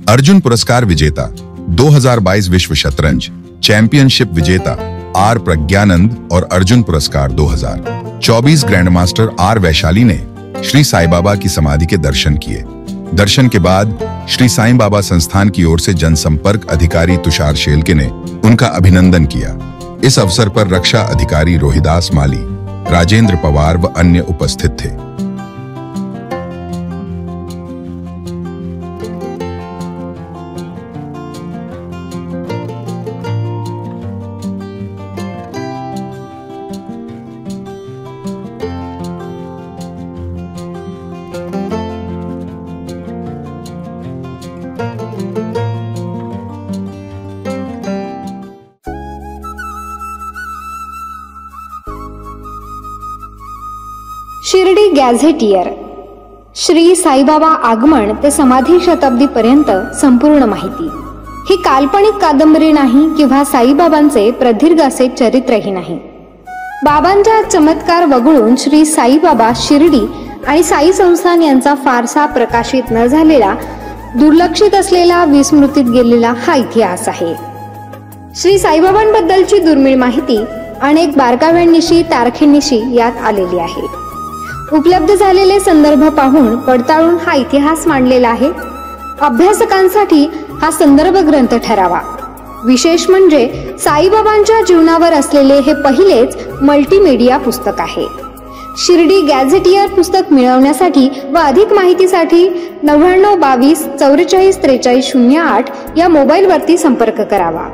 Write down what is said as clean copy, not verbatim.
अर्जुन पुरस्कार विजेता 2022 विश्व शतरंज चैंपियनशिप विजेता आर प्रज्ञानंद और अर्जुन पुरस्कार 2024 ग्रैंडमास्टर आर वैशाली ने श्री साईं बाबा की समाधि के दर्शन किए। दर्शन के बाद श्री साईं बाबा संस्थान की ओर से जनसंपर्क अधिकारी तुषार शेलके ने उनका अभिनंदन किया। इस अवसर पर रक्षा अधिकारी रोहिदास माली, राजेंद्र पवार व अन्य उपस्थित थे। शिर्डी गॅझेटियर श्री साईबाबा आगमन ते समाधी शताब्दी पर्यंत संपूर्ण माहिती। ही काल्पनिक कादंबरी नाही किंवा साईबाबांचे प्रदीर्घ असे चरित्रही नाही। बाबांच्या चमत्कार वगळून श्री साईबाबा शिर्डी आणि साई संस्थान यांचा फारसा प्रकाशित न झालेला, दुर्लक्षित असलेला, विस्मृतीत गेलेला हा इतिहास आहे। श्री साईबाबांबद्दलची दुर्मिळ माहिती अनेक बारकाव्यांनिशी, तारखेनिशी यात आलेली आहे। उपलब्ध झालेले संदर्भ पाहून पडताळून हा इतिहास मांडलेला आहे। अभ्यासकांसाठी हा संदर्भ ग्रंथ ठरावा। विशेष म्हणजे साईबाबांच्या जीवनावर असलेले हे पहिलेच मल्टीमीडिया पुस्तक आहे। शिर्डी गॅझेटियर पुस्तक मिळवण्यासाठी व अधिक माहितीसाठी 99 22 44 43 08 या मोबाईलवरती संपर्क करावा।